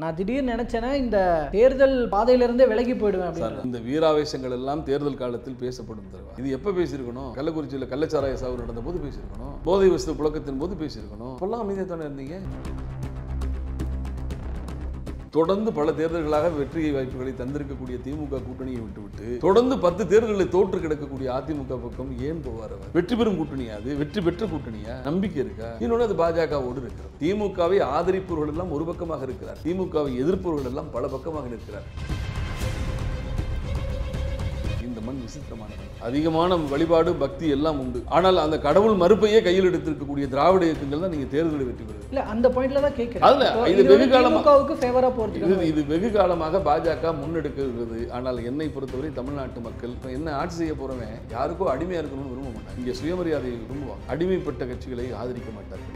நான் திடீர்னு நினைச்சேன்னா இந்த தேர்தல் பாதையிலிருந்தே விலகி போயிடுவேன் அப்படின்னு. இந்த வீராவேசங்கள் எல்லாம் தேர்தல் காலத்தில் பேசப்படும் தருவா. இது எப்ப பேசியிருக்கணும்? கள்ளக்குறிச்சியில் கள்ளச்சாராய சாவு நடந்த போது பேசியிருக்கணும், போதை வஸ்து புழக்கத்தின் போது பேசியிருக்கணும். அப்பெல்லாம் அமைதியாக தானே இருந்தீங்க. தொடர்ந்து பல தேர்தல்களாக வெற்றி வாய்ப்புகளை தந்திருக்கக்கூடிய திமுக கூட்டணியை விட்டுவிட்டு தொடர்ந்து 10 தேர்தல்களில் தோற்று கிடக்கக்கூடிய அதிமுக பக்கம் ஏன் போவார்? வெற்றி பெறும் கூட்டணியா? அது வெற்றி பெற்ற கூட்டணியா? நம்பிக்கை இருக்கா? இன்னொன்று அது பாஜகவோடு இருக்கிறது. திமுகவை ஆதரிப்பவர்கள் எல்லாம் ஒரு பக்கமாக இருக்கிறார், திமுகவை எதிர்ப்பவர்கள் எல்லாம் பல பக்கமாக இருக்கிறார். இந்த மண் விசித்திரமானது. அதிகமான வழிபாடு பக்தி எல்லாம் உண்டு. ஆனால் அந்த கடவுள் மறுப்பையே கையில் எடுத்திருக்கக்கூடிய திராவிட இயக்கங்கள் தான் நீங்க தேர்தலில் வெற்றி பெறுது. இல்ல அந்த பாயிண்ட்ல தான் கேக்குறேன். இது வெகு காலமாக பாஜக முன்னெடுக்கிறது. ஆனால் என்னை பொறுத்தவரை தமிழ்நாட்டு மக்கள் என்ன ஆட்சி செய்ய போறவன் யாருக்கோ அடிமையா இருக்கணும்னு விரும்ப மாட்டாங்க. இங்க சுயமரியாதையை விரும்புவாங்க. அடிமைப்பட்ட கட்சிகளை ஆதரிக்க மாட்டார்கள்.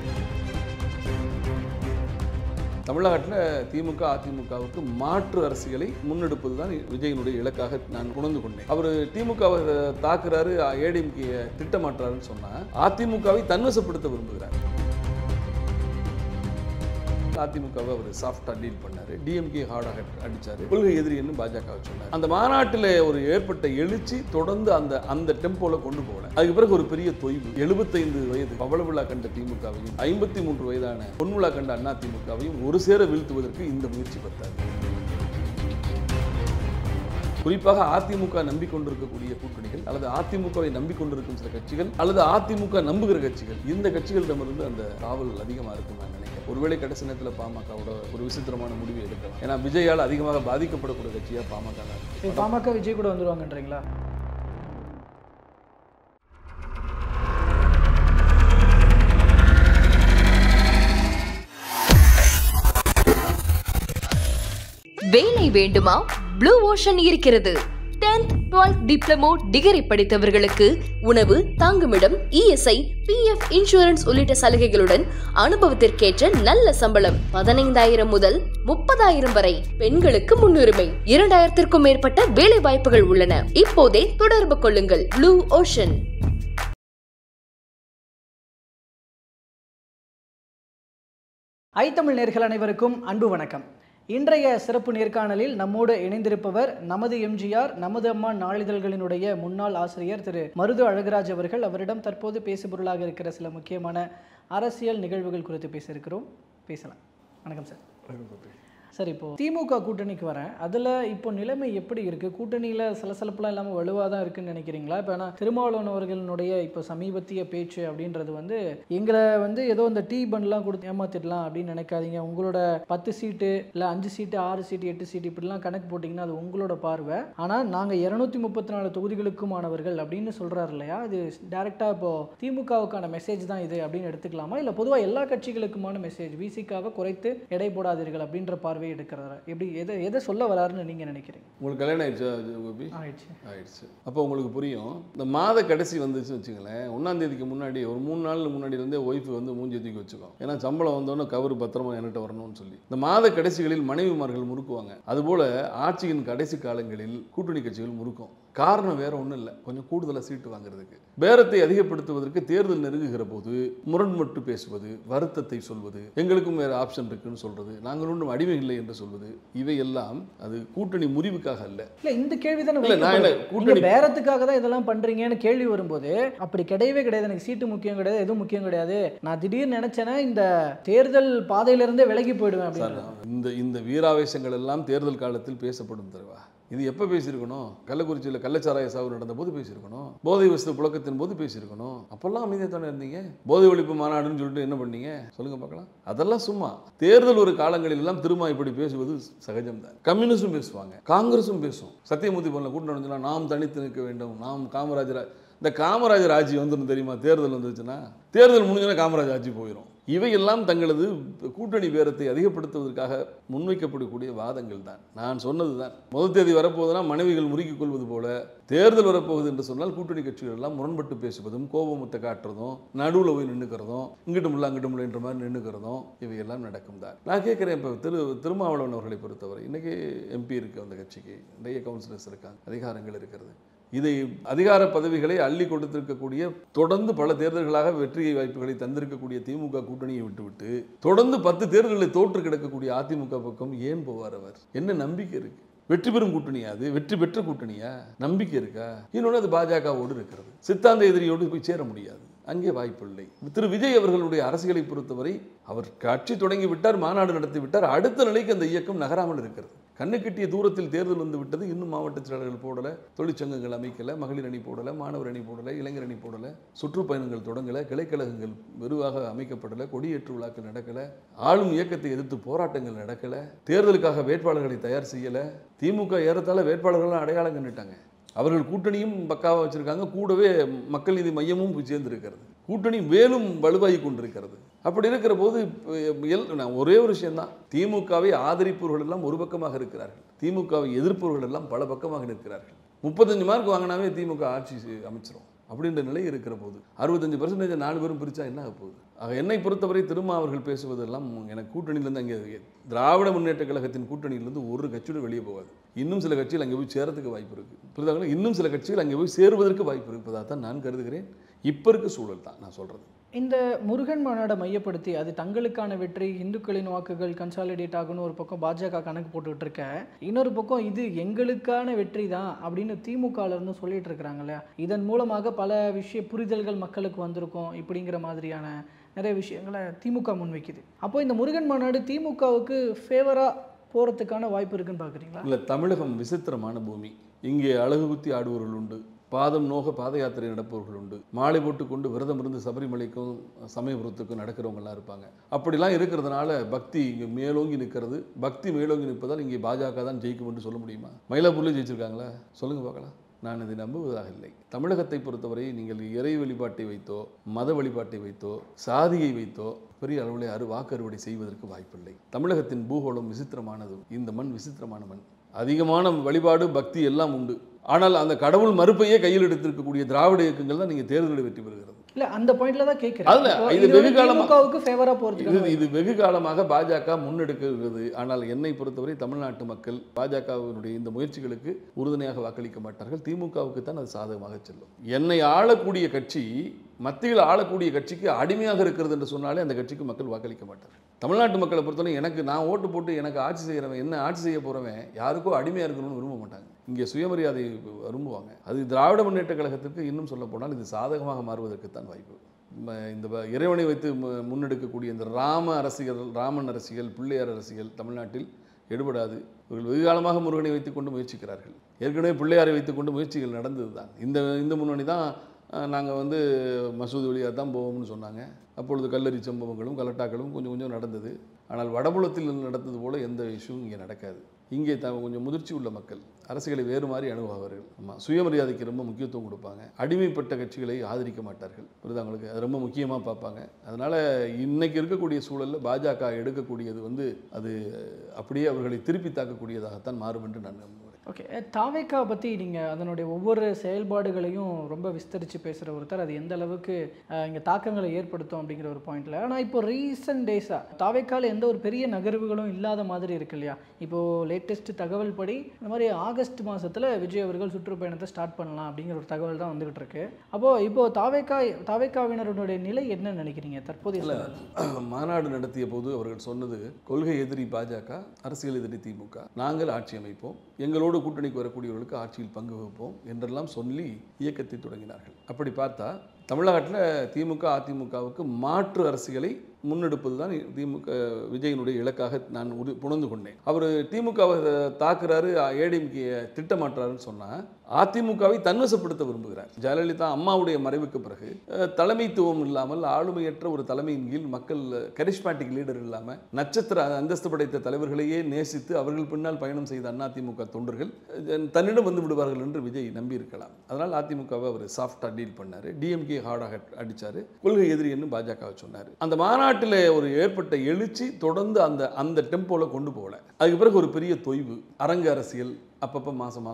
தமிழ்நாட்டில் திமுக அதிமுகவுக்கு மாற்று அரசியலை முன்னெடுப்பது தான் விஜயனுடைய இலக்காக நான் உணர்ந்து கொண்டேன். அவர் திமுகவை தாக்குறாரு, ஏடிஎம்கே திட்டமாற்றாருன்னு சொன்னா அதிமுகவை தன்வசப்படுத்த விரும்புகிறார். அதிமுகவை அவர் சாஃப்டா டீல் பண்ணாரு, டிஎம்கே ஹார்டாக அடிச்சாரு, கொள்கை எதிரின்னு பாஜக சொன்னார். அந்த மாநாட்டில் ஒரு ஏற்பட்ட எழுச்சி தொடர்ந்து அந்த டெம்போல கொண்டு போகல. அதுக்கு பிறகு ஒரு பெரிய தொய்வு. 75 வயது பவள விழா கண்ட திமுகவையும் 53 வயதான பொன் விழா கண்ட அண்ணா திமுகவையும் ஒரு சேர வீழ்த்துவதற்கு இந்த முயற்சி பத்தாது. குறிப்பாக அதிமுக நம்பிக்கொண்டிருக்கக்கூடிய கூட்டணிகள் அல்லது அதிமுகவை நம்பிக்கொண்டிருக்கும் சில கட்சிகள் அல்லது அதிமுக நம்புகிற கட்சிகள், இந்த கட்சிகளிடமிருந்து அந்த காவல் அதிகமாக இருக்கும் நான் நினைக்கிறேன். ஒருவேளை கடைசி நேரத்தில் பாமகவோட ஒரு விசித்திரமான முடிவு எடுக்கலாம். ஏன்னா விஜயால் அதிகமாக பாதிக்கப்படக்கூடிய கட்சியா பாமக தான். பாமக விஜய் கூட வந்துருவாங்கன்றீங்களா? வேலை வேண்டுமா? ப்ளூ ஓஷன் இருக்கிறது. 10th 12th டிப்ளமோ டிகிரி படித்தவர்களுக்கு உணவு, தங்குமிடம், இஎஸ்ஐ, பிஎஃப், இன்சூரன்ஸ் உள்ளிட்ட சலுகைகளுடன் அனுபவத்திற்கேற்ற நல்ல சம்பளம் 15,000 முதல் 30,000 வரை. பெண்களுக்கு முன்னுரிமை. 2,000க்கும் மேற்பட்ட வேலை வாய்ப்புகள் உள்ளன. இப்போதே தொடர்பு கொள்ளுங்கள். Blue ocean. ஐத்தமிழ் நேயர்கள் அனைவருக்கும் அன்பு வணக்கம். இன்றைய சிறப்பு நேர்காணலில் நம்மோடு இணைந்திருப்பவர் நமது எம்ஜிஆர் நமது அம்மா நாளிதழ்களினுடைய முன்னாள் ஆசிரியர் திரு மருது அழகராஜ் அவர்கள். அவரிடம் தற்போது பேசுபொருளாக இருக்கிற சில முக்கியமான அரசியல் நிகழ்வுகள் குறித்து பேசலாம். வணக்கம் சார். சார், இப்போ திமுக கூட்டணிக்கு வரேன். அதில் இப்போ நிலைமை எப்படி இருக்குது? கூட்டணியில் சலசலப்புலாம் இல்லாமல் வலுவாக தான் இருக்குன்னு நினைக்கிறீங்களா? இப்போ ஆனால் திருமாவளவன் அவர்களுடைய இப்போ சமீபத்திய பேச்சு அப்படின்றது எங்களை ஏதோ இந்த டீ பண்ட்லாம் கொடுத்து ஏமாத்திடலாம் அப்படின்னு நினைக்காதீங்க. உங்களோட 10 சீட்டு இல்லை 5 சீட்டு 6 சீட்டு 8 சீட்டு இப்படிலாம் கணக்கு போட்டிங்கன்னா அது உங்களோட பார்வை. ஆனால் நாங்கள் 234 தொகுதிகளுக்குமானவர்கள் அப்படின்னு சொல்கிறார் இல்லையா? அது டேரெக்டாக இப்போது திமுகவுக்கான மெசேஜ் தான் இது அப்படின்னு எடுத்துக்கலாமா? இல்லை பொதுவாக எல்லா கட்சிகளுக்குமான மெசேஜ், விசிகாவை குறைத்து எடை போடாதீர்கள் அப்படின்ற பார்வை எடுக்கிறாரா? எப்படி எதை சொல்ல வராருன்னு நீங்க நினைக்கிறீங்க? உங்களுக்கு கல்யாணம் ஆயிடுச்சா கோபி? ஆயிடுச்சு. அப்போ உங்களுக்கு புரியும். இந்த மாத கடைசி வந்துச்சு வச்சுங்களேன், 1ஆம் தேதிக்கு முன்னாடி ஒரு 3 நாள் முன்னாடி இருந்தே ஒய்ஃப் மூஞ்சி தூக்கி வச்சுக்கோம். ஏன்னா சம்பளம் வந்தோன்னே கவர் பத்திரமா என்கிட்ட வரணும்னு சொல்லி. இந்த மாத கடைசிகளில் மனைவிமார்கள் முறுக்குவாங்க. அதுபோல ஆட்சியின் கடைசி காலங்களில் கூட்டணி கட்சிகள் முறுக்கும். காரணம் வேற ஒன்றும் இல்லை, கொஞ்சம் கூடுதலாக சீட்டு வாங்குறதுக்கு. பேரத்தை அதிகப்படுத்துவதற்கு தேர்தல் நெருங்குகிற போது முரண்பட்டு பேசுவது, வருத்தத்தை சொல்வது, எங்களுக்கும் வேற ஆப்ஷன் இருக்குன்னு சொல்றது, நாங்கள் ஒன்றும் அடிமை இல்லை என்று சொல்வது, இவையெல்லாம் அது கூட்டணி முறிவுக்காக அல்ல. இல்லை, இந்த கேள்வி தானே கூட்டணி பேரத்துக்காக தான் இதெல்லாம் பண்றீங்கன்னு கேள்வி வரும்போது அப்படி கிடையவே கிடையாது. எனக்கு சீட்டு முக்கியம் கிடையாது, எதுவும் முக்கியம் கிடையாது. நான் திடீர்னு நினைச்சேன்னா இந்த தேர்தல் பாதையிலிருந்தே விலகி போயிடுவேன் அப்படின்னு. இந்த வீராவேசங்கள் எல்லாம் தேர்தல் காலத்தில் பேசப்படும் தருவா. இது எப்போ பேசியிருக்கணும்? கள்ளக்குறிச்சியில் கள்ளச்சாராய சாவு நடந்த போது பேசியிருக்கணும், போதை வஸ்து புழக்கத்தின் போது பேசியிருக்கணும். அப்பெல்லாம் அமைதியாக தானே இருந்தீங்க. போதை ஒழிப்பு மாநாடுன்னு சொல்லிட்டு என்ன பண்ணீங்க சொல்லுங்க பார்க்கலாம். அதெல்லாம் சும்மா. தேர்தல் ஒரு காலங்களில் எல்லாம் திரும்ப இப்படி பேசுவது சகஜம்தான். கம்யூனிஸ்டும் பேசுவாங்க, காங்கிரஸும் பேசும். சத்தியமூர்த்தி பண்ணல கூட்டம் நடந்துச்சுன்னா நாம் தனித்து நிற்க வேண்டும், நாம் காமராஜர். இந்த காமராஜர் ஆட்சி வந்துடும் தெரியுமா? தேர்தல் வந்துச்சுன்னா தேர்தல் முடிஞ்சுன்னா காமராஜர் ஆட்சி போயிடும். இவையெல்லாம் தங்களது கூட்டணி பேரத்தை அதிகப்படுத்துவதற்காக முன்வைக்கப்படக்கூடிய வாதங்கள் தான். நான் சொன்னது தான், முதல் தேதி வரப்போகுதுன்னா மனைவிகள் முறுக்கிக் கொள்வது போல தேர்தல் வரப்போகுது என்று சொன்னால் கூட்டணி கட்சிகள் எல்லாம் முரண்பட்டு பேசுவதும், கோபமுத்தை காட்டுறதும், நடுவில் போய் நின்றுக்கிறதும், இங்கிட்டும் இல்லை அங்கிட்டும் இல்லைன்ற மாதிரி நின்றுக்கிறதும் இவையெல்லாம் நடக்கும் தான். நான் கேட்குறேன், இப்போ திருமாவளவன் அவர்களை பொறுத்தவரை இன்றைக்கி எம்பி இருக்குது, அந்த கட்சிக்கு நிறைய கவுன்சிலர்ஸ் இருக்காங்க, அதிகாரங்கள் இருக்கிறது. இதை அதிகார பதவிகளை அள்ளி கொடுத்திருக்கக்கூடிய தொடர்ந்து பல தேர்தல்களாக வெற்றி வாய்ப்புகளை தந்திருக்கக்கூடிய திமுக கூட்டணியை விட்டுவிட்டு தொடர்ந்து 10 தேர்தல்களில் தோற்று கிடக்கக்கூடிய அதிமுக பக்கம் ஏன் போவார் அவர்? என்ன நம்பிக்கை இருக்கு? வெற்றி பெறும் கூட்டணியா? அது வெற்றி பெற்ற கூட்டணியா? நம்பிக்கை இருக்கா? இன்னொன்று அது பாஜகவோடு இருக்கிறது. சித்தாந்த எதிரியோடு போய் சேர முடியாது, அங்கே வாய்ப்பில்லை. திரு விஜய் அவர்களுடைய அரசியலை பொறுத்தவரை அவர் கட்சி தொடங்கி விட்டார், மாநாடு நடத்தி விட்டார், அடுத்த நிலைக்கு அந்த இயக்கம் நகராமல் இருக்கிறது. கண்ணு கட்டிய தூரத்தில் தேர்தல் வந்து விட்டது. இன்னும் மாவட்ட செயலாளர்கள் போடலை, தொழிற்சங்கங்கள் அமைக்கலை, மகளிர் அணி போடலை, மாணவர் அணி போடலை, இளைஞர் அணி போடலை, சுற்றுப்பயணங்கள் தொடங்கலை, கிளைக்கழகங்கள் விரிவாக அமைக்கப்படலை, கொடியேற்று விழாக்கள் நடக்கலை, ஆளும் இயக்கத்தை எதிர்த்து போராட்டங்கள் நடக்கலை, தேர்தலுக்காக வேட்பாளர்களை தயார் செய்யலை. திமுக ஏறத்தாழ வேட்பாளர்கள்லாம் அடையாளம் கண்டுட்டாங்க. அவர்கள் கூட்டணியும் பக்காவாக வச்சிருக்காங்க, கூடவே மக்கள் நீதி மையமும் போய் சேர்ந்திருக்கிறது. கூட்டணி மேலும் வலுவாகி கொண்டிருக்கிறது. அப்படி இருக்கிற போது ஒரே ஒரு விஷயம்தான், திமுகவை ஆதரிப்பவர்கள் எல்லாம் ஒரு பக்கமாக இருக்கிறார்கள், திமுகவை எதிர்ப்பவர்கள் எல்லாம் பல பக்கமாக இருக்கிறார்கள். 35 மார்க் வாங்கினாவே திமுக ஆட்சி அமைச்சிரும் அப்படின்ற நிலை இருக்கிற போது 65% 4 பேரும் பிரித்தா என்ன ஆக போகுது? ஆக என்னை பொறுத்தவரை திரும்ப அவர்கள் பேசுவதெல்லாம் எனக்கு கூட்டணியிலேருந்து அங்கே திராவிட முன்னேற்ற கழகத்தின் கூட்டணியிலேருந்து ஒரு கட்சியோடு வெளியே போகாது. இன்னும் சில கட்சிகள் அங்கே போய் சேரத்துக்கு வாய்ப்பு இருக்குது. புரியுதாங்களா? இன்னும் சில கட்சிகள் அங்கே போய் சேருவதற்கு வாய்ப்பு இருப்பதாக தான் நான் கருதுகிறேன். இப்போ இருக்க சூழல் தான் நான் சொல்கிறது. இந்த முருகன் மாநாடை மையப்படுத்தி அது தங்களுக்கான வெற்றி, இந்துக்களின் வாக்குகள் கன்சாலிடேட் ஆகும்னு ஒரு பக்கம் பாஜக கணக்கு போட்டுக்கிட்டு இருக்க, இன்னொரு பக்கம் இது எங்களுக்கான வெற்றி தான் அப்படின்னு திமுகலேருந்து சொல்லிட்டு இருக்கிறாங்கல்ல. இதன் மூலமாக பல புரிதல்கள் மக்களுக்கு வந்திருக்கும் இப்படிங்கிற மாதிரியான நிறைய விஷயங்களை திமுக முன்வைக்குது. அப்போ இந்த முருகன் மாநாடு திமுகவுக்கு ஃபேவராக போகிறதுக்கான வாய்ப்பு இருக்குன்னு பார்க்குறீங்களா? இல்லை, தமிழகம் விசித்திரமான பூமி. இங்கே அழகு குத்தி ஆடுபவர்கள் உண்டு, பாதம் நோக பாத யாத்திரை நடப்பவர்கள் உண்டு, மாலை போட்டு கொண்டு விரதம் இருந்து சபரிமலைக்கும் சமயபுரத்துக்கும் நடக்கிறவங்கலாம் இருப்பாங்க. அப்படிலாம் இருக்கிறதுனால பக்தி இங்கே மேலோங்கி நிற்கிறது. பக்தி மேலோங்கி நிற்பதால் இங்கே பாஜக தான் ஜெயிக்கும் என்று சொல்ல முடியுமா? மயிலாப்பூர்லேயும் ஜெயிச்சிருக்காங்களா? சொல்லுங்கள் பார்க்கலாம். நான் இதை நம்புவதாக இல்லை. தமிழகத்தை பொறுத்தவரை நீங்கள் இறை வழிபாட்டை வைத்தோ, மத வழிபாட்டை வைத்தோ, சாதியை வைத்தோ பெரிய அளவில் வாக்கு அறுவடை செய்வதற்கு வாய்ப்பில்லை. தமிழகத்தின் பூகோளம் விசித்திரமானது. இந்த மண் விசித்திரமான மண். அதிகமான வழிபாடு பக்தி எல்லாம் உண்டு. ஆனால் அந்த கடவுள் மறுப்பையே கையில் எடுத்திருக்கக்கூடிய திராவிட இயக்கங்கள் தான் நீங்கள் தேர்தலில் வெற்றி பெறுகிறது. இல்லை, அந்த பாயிண்ட்ல தான் கேட்குறேன். இது வெகு காலமாக ஃபேவரா போகிறது. இது வெகு காலமாக பாஜக முன்னெடுக்கிறது. ஆனால் என்னை பொறுத்தவரை தமிழ்நாட்டு மக்கள் பாஜகவினுடைய இந்த முயற்சிகளுக்கு உறுதுணையாக வாக்களிக்க மாட்டார்கள். திமுகவுக்கு தான் அது சாதகமாக செல்லும். என்னை ஆளக்கூடிய கட்சி, மத்தியில் ஆளக்கூடிய கட்சிக்கு அடிமையாக இருக்கிறது என்று சொன்னாலே அந்த கட்சிக்கு மக்கள் வாக்களிக்க மாட்டார்கள். தமிழ்நாட்டு மக்களை பொறுத்தவரை நான் ஓட்டு போட்டு எனக்கு ஆட்சி செய்கிறவன், என்ன ஆட்சி செய்ய போகிறவன் யாருக்கோ அடிமையாக இருக்கணும்னு விரும்ப மாட்டாங்க. இங்கே சுயமரியாதை விரும்புவாங்க. அது திராவிட முன்னேற்ற கழகத்திற்கு இன்னும் சொல்ல போனால் இது சாதகமாக மாறுவதற்குத்தான் வாய்ப்பு. இந்த இறைவனை வைத்து முன்னெடுக்கக்கூடிய இந்த ராமன் அரசியல், பிள்ளையார் அரசியல் தமிழ்நாட்டில் எடுபடாது. இவர்கள் வெகு காலமாக முருகனை வைத்துக்கொண்டு முயற்சிக்கிறார்கள். ஏற்கனவே பிள்ளையாரை வைத்துக்கொண்டு முயற்சிகள் நடந்தது தான். இந்த முன்னணி தான் நாங்கள் மசூதி வழியாக தான் போவோம்னு சொன்னாங்க. அப்பொழுது கல்லறி சம்பவங்களும் கலட்டாக்களும் கொஞ்சம் நடந்தது. ஆனால் வடபுலத்தில் நடந்தது போல எந்த இஷ்யூவும் இங்கே நடக்காது. இங்கே கொஞ்சம் முதிர்ச்சி உள்ள மக்கள் அரசியலை வேறு மாதிரி அணுகுவார்கள். ஆமாம், சுயமரியாதைக்கு ரொம்ப முக்கியத்துவம் கொடுப்பாங்க. அடிமைப்பட்ட கட்சிகளை ஆதரிக்க மாட்டார்கள். புரியுதாங்களுக்கு? அது ரொம்ப முக்கியமாக பார்ப்பாங்க. அதனால் இன்னைக்கு இருக்கக்கூடிய சூழலில் பாஜக எடுக்கக்கூடியது அது அப்படியே அவர்களை திருப்பி தாக்கக்கூடியதாகத்தான் மாறும் என்று நான் நம்புகிறேன். ஓகே, தாவேக்கா பற்றி நீங்கள் அதனுடைய ஒவ்வொரு செயல்பாடுகளையும் ரொம்ப விஸ்தரித்து பேசுகிற ஒருத்தர், அது எந்த அளவுக்கு இங்கே தாக்கங்களை ஏற்படுத்தும் அப்படிங்கிற ஒரு பாயிண்டில். ஆனால் இப்போ ரீசன்ட் டேஸாக தாவேக்காவில் எந்த ஒரு பெரிய நகர்வுகளும் இல்லாத மாதிரி இருக்கு இல்லையா? இப்போது லேட்டஸ்ட் தகவல் படி இந்த மாதிரி ஆகஸ்ட் மாதத்தில் விஜய் அவர்கள் சுற்றுப்பயணத்தை ஸ்டார்ட் பண்ணலாம் அப்படிங்கிற ஒரு தகவல் தான் வந்துகிட்டு இருக்கு. இப்போது தாவேக்காவினருடைய நிலை என்ன நினைக்கிறீங்க தற்போதைய? மாநாடு நடத்திய போது அவர்கள் சொன்னது, கொள்கை எதிரி பாஜக, அரசியல் எதிரி திமுக, நாங்கள் ஆட்சி அமைப்போம், எங்களோடு கூட்டணிக்கு வரக்கூடியவர்களுக்கு ஆட்சியில் பங்கு வகுப்போம் என்றெல்லாம் சொல்லி இயக்கத்தை தொடங்கினார்கள். அப்படி பார்த்தா தமிழ்நாட்டில் திமுக அதிமுகவுக்கு மாற்று அரசியலை முன்னெடுப்பது தான் விஜயனுடைய இலக்காக நான் புணர்ந்து கொண்டேன். அவர் திமுகவை தாக்குறாரு, ஏடிஎம்கே திட்டமாற்றாருன்னு சொன்னால் அதிமுகவை தன்வசப்படுத்த விரும்புகிறார். ஜெயலலிதா அம்மாவுடைய மறைவுக்கு பிறகு தலைமைத்துவம் இல்லாமல் ஆளுமையற்ற ஒரு தலைமையின் கீழ் மக்கள் கரிஸ்மேட்டிக் லீடர் இல்லாமல் நட்சத்திர அந்தஸ்து படைத்த தலைவர்களையே நேசித்து அவர்கள் பின்னால் பயணம் செய்த அதிமுக தொண்டர்கள் தன்னிடம் வந்து விடுவார்கள் என்று விஜய் நம்பியிருக்கலாம். அதனால் அதிமுகவை அவர் சாஃப்டாக டீல் பண்ணார். டிஎம்கே ஹார்டாக அடித்தார். கொள்கை எதிரி என்று பாஜகவை சொன்னார். அந்த மாநாட்டில் ஒரு ஏற்பட்ட எழுச்சி தொடர்ந்து அந்த டெம்போவில் கொண்டு போகல. அதுக்கு பிறகு ஒரு பெரிய தொய்வு, அரங்கு அரசியல், அப்பப்போ மாதம்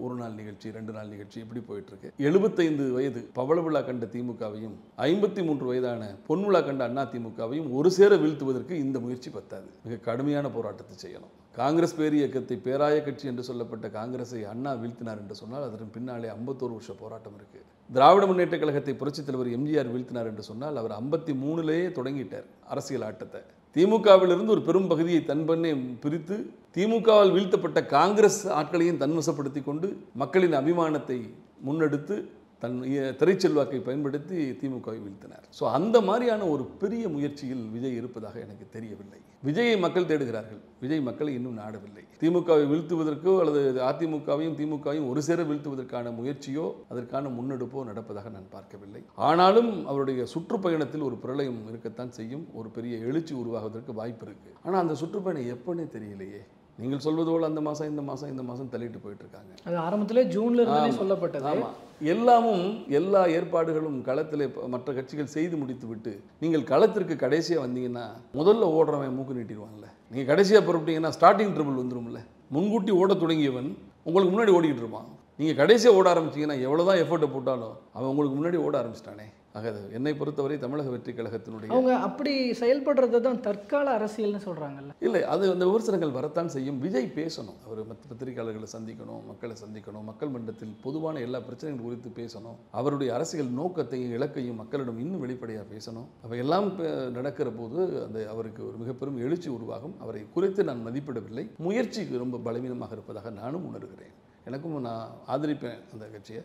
ஒரு நாள் நிகழ்ச்சி, 2 நாள் நிகழ்ச்சி இப்படி போயிட்டுருக்கு. 75 வயது பவள விழா கண்ட திமுகவையும் 53 வயதான பொன்விழா கண்ட அதிமுகவையும் ஒரு சேர வீழ்த்துவதற்கு இந்த முயற்சி பத்தாது. மிக கடுமையான போராட்டத்தை செய்யணும். காங்கிரஸ் பேர் இயக்கத்தை பேராய கட்சி என்று சொல்லப்பட்ட காங்கிரஸை அண்ணா வீழ்த்தினார் என்று சொன்னால் அதன் பின்னாலே 51 வருஷ போராட்டம் இருக்குது. திராவிட முன்னேற்ற கழகத்தை புரட்சித் தலைவர் எம்ஜிஆர் வீழ்த்தினார் என்று சொன்னால் அவர் 53லேயே தொடங்கிட்டார் அரசியல் ஆட்டத்தை. திமுகவிலிருந்து ஒரு பெரும் பகுதியை தன்பண்ணே பிரித்து திமுகவால் வீழ்த்தப்பட்ட காங்கிரஸ் ஆட்களையும் தன்வசப்படுத்தி கொண்டு மக்களின் அபிமானத்தை முன்னெடுத்து தன் திரைச்செல்வாக்கை பயன்படுத்தி திமுகவை வீழ்த்தினார். ஸோ அந்த மாதிரியான ஒரு பெரிய முயற்சியில் விஜய் இருப்பதாக எனக்கு தெரியவில்லை. விஜயை மக்கள் தேடுகிறார்கள், விஜய் மக்களை இன்னும் நாடவில்லை. திமுகவை வீழ்த்துவதற்கோ அல்லது அதிமுகவையும் திமுகவையும் ஒரு சேர வீழ்த்துவதற்கான முயற்சியோ அதற்கான முன்னெடுப்போ நடப்பதாக நான் பார்க்கவில்லை. ஆனாலும் அவருடைய சுற்றுப்பயணத்தில் ஒரு பிரளயம் இருக்கத்தான் செய்யும், ஒரு பெரிய எழுச்சி உருவாகுவதற்கு வாய்ப்பு இருக்குது. ஆனால் அந்த சுற்றுப்பயணம் எப்போன்னே தெரியலையே. நீங்கள் சொல்வது போல் அந்த மாதம் இந்த மாதம் தள்ளிட்டு போயிட்டு இருக்காங்க. அது ஆரம்பத்திலே ஜூன்ல இருந்தே சொல்லப்பட்டது. ஆமாம், எல்லா ஏற்பாடுகளும் களத்தில் மற்ற கட்சிகள் செய்து முடித்து விட்டு நீங்கள் களத்திற்கு கடைசியாக வந்தீங்கன்னா முதல்ல ஓடுறவன் மூக்கு நீட்டிடுவாங்கல்ல. நீங்கள் கடைசியாக புறப்பட்டீங்கன்னா ஸ்டார்டிங் ட்ரபிள் வந்துடும்ல. முன்கூட்டி ஓட தொடங்கியவன் உங்களுக்கு முன்னாடி ஓடிக்கிட்டு இருப்பான். நீங்கள் கடைசியாக ஓட ஆரம்பிச்சிங்கன்னா எவ்வளோதான் எஃபர்ட்டை போட்டாலும் அவன் உங்களுக்கு முன்னாடி ஓட ஆரம்பிச்சிட்டானே. ஆக என்னை பொறுத்தவரை தமிழக வெற்றி கழகத்தினுடைய அவங்க அப்படி செயல்படுறது தான் தற்கால அரசியல்னு சொல்கிறாங்கல்ல. இல்லை, அது அந்த விமர்சனங்கள் வரத்தான் செய்யும். விஜய் பேசணும், அவர் மற்ற பத்திரிகையாளர்களை சந்திக்கணும், மக்களை சந்திக்கணும், மக்கள் மன்றத்தில் பொதுவான எல்லா பிரச்சனைகள் குறித்து பேசணும், அவருடைய அரசியல் நோக்கத்தையும் இலக்கையும் மக்களிடம் இன்னும் வெளிப்படையாக பேசணும். அவையெல்லாம் நடக்கிற போது அந்த அவருக்கு ஒரு மிக பெரும் எழுச்சி உருவாகும். அவரை குறித்து நான் மதிப்பிடவில்லை, முயற்சிக்கு ரொம்ப பலவீனமாக இருப்பதாக நானும் உணர்கிறேன். எனக்கும் நான் ஆதரிப்பேன் அந்த கட்சியை.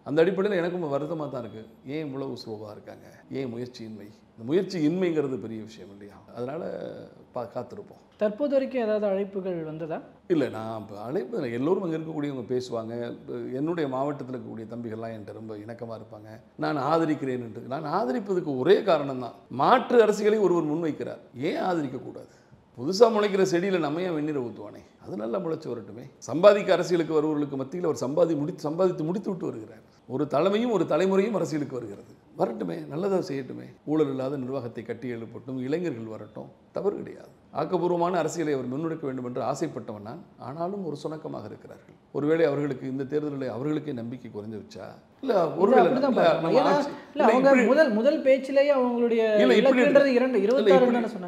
அந்த அடிப்படையில் எனக்கும் வருத்தமாக தான் இருக்குது. ஏன் இவ்வளவு ஸ்லோவாக இருக்காங்க, ஏன் முயற்சியின்மை? இந்த முயற்சி இன்மைங்கிறது பெரிய விஷயம் இல்லையா? அதனால் காத்திருப்போம். தற்போது வரைக்கும் ஏதாவது அழைப்புகள் வந்ததா? இல்லை, நான் இப்போ அழைப்பு எல்லோரும் அங்கே இருக்கக்கூடியவங்க பேசுவாங்க. என்னுடைய மாவட்டத்தில் இருக்கக்கூடிய தம்பிகள்லாம் என்கிட்ட ரொம்ப இணக்கமாக இருப்பாங்க. நான் ஆதரிக்கிறேன் என்று. நான் ஆதரிப்பதுக்கு ஒரே காரணம் தான், மாற்று அரசியலை ஒருவர் முன்வைக்கிறார், ஏன் ஆதரிக்கக்கூடாது? புதுசாக முளைக்கிற செடியில் நம்ம ஏன் வெந்நீரை ஊற்றுவானே? அது நல்லா முளைச்சி வரட்டுமே. சம்பாதிக்க அரசியலுக்கு வருவர்களுக்கு மத்தியில் அவர் சம்பாதித்து முடித்து விட்டு வருகிறார். ஒரு தலைமையும் ஒரு தலைமுறையும் அரசியலுக்கு வருகிறது. வரட்டுமே, நல்லதாக செய்யட்டுமே. ஊழல் இல்லாத நிர்வாகத்தை கட்டி எழுப்பட்டும், இளைஞர்கள் வரட்டும், தவறு கிடையாது. ஆக்கப்பூர்வமான அரசியலை அவர் முன்னெடுக்க வேண்டும் என்று ஆசைப்பட்டவன் நான். ஆனாலும் ஒரு சுணக்கமாக இருக்கிறார்கள். ஒருவேளை அவர்களுக்கு இந்த தேர்தலில் அவர்களுக்கே நம்பிக்கை குறைஞ்சு வச்சா? இல்லை, ஒருவேளை முதல் பேச்சிலேயே அவங்களுடைய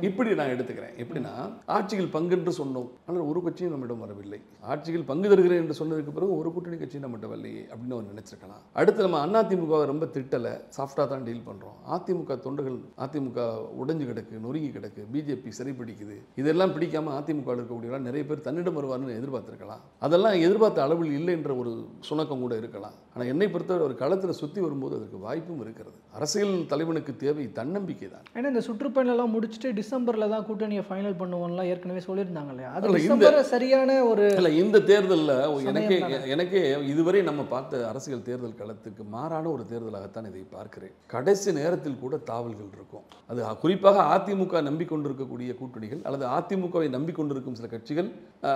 இப்படி நான் எடுத்துக்கிறேன். எப்படின்னா, ஆட்சியில் பங்கென்று சொன்னோம், ஆனால் ஒரு கட்சியும் நம்மிடம் வரவில்லை. ஆட்சியில் பங்கு தருகிறேன் என்று சொன்னதுக்கு பிறகு ஒரு கூட்டணி கட்சியும் நம்மகிட்ட வரலையே அப்படின்னு அவர் நினைச்சிருக்கலாம். அடுத்து நம்ம அதிமுக ரொம்ப திட்டலை, சாஃப்டாக தான் டீல் பண்ணுறோம். அதிமுக தொண்டர்கள், அதிமுக உடைஞ்சு கிடக்கு, நொறுங்கி கிடக்கு, பிஜேபி சிறைப்பிடிக்குது, இதெல்லாம் பிடிக்காம அதிமுக இருக்கக்கூடியவர்கள் நிறைய பேர் தன்னிடம் வருவார்னு எதிர்பார்த்திருக்கலாம். அதெல்லாம் எதிர்பார்த்த அளவில் இல்லை என்ற ஒரு சுணக்கம் கூட இருக்கலாம். ஆனால் என்னை பொறுத்தவரை ஒரு களத்தில் சுற்றி வரும்போது அதற்கு வாய்ப்பும் இருக்கிறது. அரசியல் தலைவனுக்கு தேவை தன்னம்பிக்கை தான். ஏன்னா இந்த சுற்றுப்பயணம் முடிச்சுட்டு டிசம்பரில் தான் கூட்டணியை ஃபைனல் பண்ணுவோம்லாம் ஏற்கனவே சொல்லியிருந்தாங்க இல்லையா? அது சரியான ஒரு இல்லை, இந்த தேர்தலில் எனக்கே இதுவரை நம்ம பார்த்த அரசியல் தேர்தல் களத்துக்கு மாறான ஒரு தேர்தலாகத்தான் இதை பார்க்கிறேன். கடைசி நேரத்தில் கூட தாவல்கள் இருக்கும். அது குறிப்பாக அதிமுக நம்பிக்கொண்டிருக்கக்கூடிய கூட்டணிகள் அல்லது அதிமுகவை நம்பிக்கொண்டிருக்கும் சில கட்சிகள்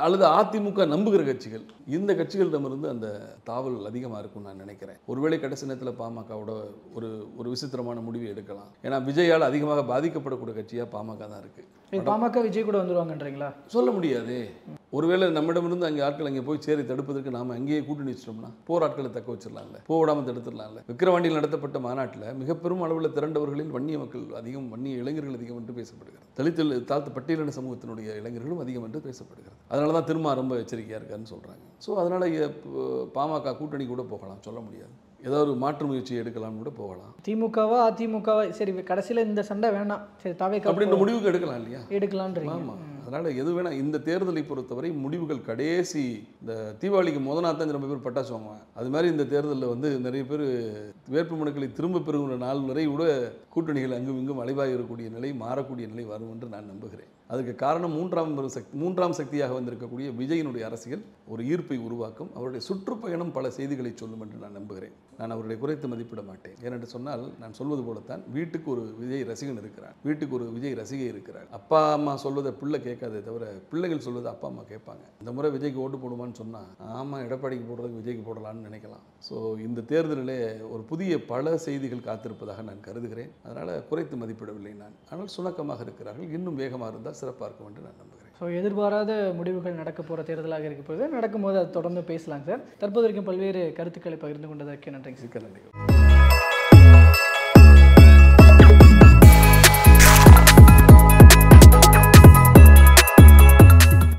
அல்லது அதிமுக நம்புகிற கட்சிகள், இந்த கட்சிகளிடமிருந்து அந்த தாவல் அதிகமாக இருக்கும் நான் நினைக்கிறேன். ஒருவேளை கடைசி நேரத்தில் பாமகவோட ஒரு விசித்திரமான முடிவை எடுக்கலாம். ஏன்னா விஜயால் அதிகமாக பாதிக்கப்படக்கூடிய கட்சியாக பாமக தான் இருக்கு. பாமக விஜய் கூட வந்துருவாங்கன்றீங்களா? சொல்ல முடியாது. ஒருவேளை நம்மிடமிருந்து அங்கே ஆட்கள் அங்கே போய் சேரி தடுப்பதற்கு நாம அங்கேயே கூட்டணி வச்சிட்டோம்னா போராட்களை தக்க வச்சிடலாம்ல, போடாமல் தடுத்துடலாம்ல. விக்கிரவாண்டியில் நடத்தப்பட்ட மாநாட்டில் மிக பெரும் அளவில் திரண்டவர்களில் வன்னிய மக்கள் அதிகம், வன்னிய இளைஞர்கள் அதிகம் என்று பேசப்படுகிறது. தலித்தில் தாழ்த்த பட்டியலின சமூகத்தினுடைய இளைஞர்களும் அதிகம் என்று பேசப்படுகிறது. அதனால தான் திரும்ப ரொம்ப எச்சரிக்கையாக இருக்காருன்னு சொல்கிறாங்க. ஸோ அதனால் பாமக கூட்டணி கூட போகலாம், சொல்ல முடியாது. ஏதாவது ஒரு மாற்று முயற்சி எடுக்கலாம்னு கூட போகலாம். திமுகவா அதிமுகவா சரி கடைசியில் இந்த சண்டை வேணாம், சரி தாவே அப்படின்ற முடிவுக்கு எடுக்கலாம் இல்லையா? எடுக்கலான்றீங்க. ஆமாம், அதனால் எது வேணால். இந்த தேர்தலை பொறுத்தவரை முடிவுகள் கடைசி இந்த தீபாவளிக்கு முதநாத்தான் ரொம்ப பேர் பட்டாசு வாங்குவாங்க. அது மாதிரி இந்த தேர்தலில் நிறைய பேர் வேட்புமனுக்களை திரும்ப பெறுகிற நாள் வரை கூட கூட்டணிகள் அங்கும் இங்கும் அலைவாய் இருக்கக்கூடிய நிலை, மாறக்கூடிய நிலை வரும் என்று நான் நம்புகிறேன். அதுக்கு காரணம் மூன்றாம் சக்தியாக வந்திருக்கக்கூடிய விஜயினுடைய அரசியல் ஒரு ஈர்ப்பை உருவாக்கும். அவருடைய சுற்றுப்பயணம் பல செய்திகளை சொல்லும் என்று நான் நம்புகிறேன். நான் அவருடைய குறைத்து மதிப்பிட மாட்டேன். ஏனென்று சொன்னால், நான் சொல்வது போலத்தான், வீட்டுக்கு ஒரு விஜய் ரசிகன் இருக்கிறார், வீட்டுக்கு ஒரு விஜய் ரசிகை இருக்கிறார். அப்பா அம்மா சொல்வதை பிள்ளை கேட்காதே தவிர பிள்ளைகள் சொல்வதை அப்பா அம்மா கேட்பாங்க. இந்த முறை விஜய்க்கு ஓட்டு போடுமான்னு சொன்னால், ஆமாம் எடப்பாடிக்கு போடுறதுக்கு விஜய்க்கு போடலான்னு நினைக்கலாம். ஸோ இந்த தேர்தலிலே ஒரு புதிய பல செய்திகள் காத்திருப்பதாக நான் கருதுகிறேன். அதனால் குறைத்து மதிப்பிடவில்லை நான். ஆனால் சுணக்கமாக இருக்கிறார்கள். இன்னும் வேகமாக இருந்தால் சிறப்பாக இருக்கும் என்று நான் நம்புகிறேன். ஸோ எதிர்பாராத முடிவுகள் நடக்க போகிற தேர்தலாக இருக்க போது நடக்கும்போது அதை தொடர்ந்து பேசலாம் சார். தற்போது வரைக்கும் பல்வேறு கருத்துக்களை பகிர்ந்து கொண்டதற்கு நன்றிங்க. நன்றி.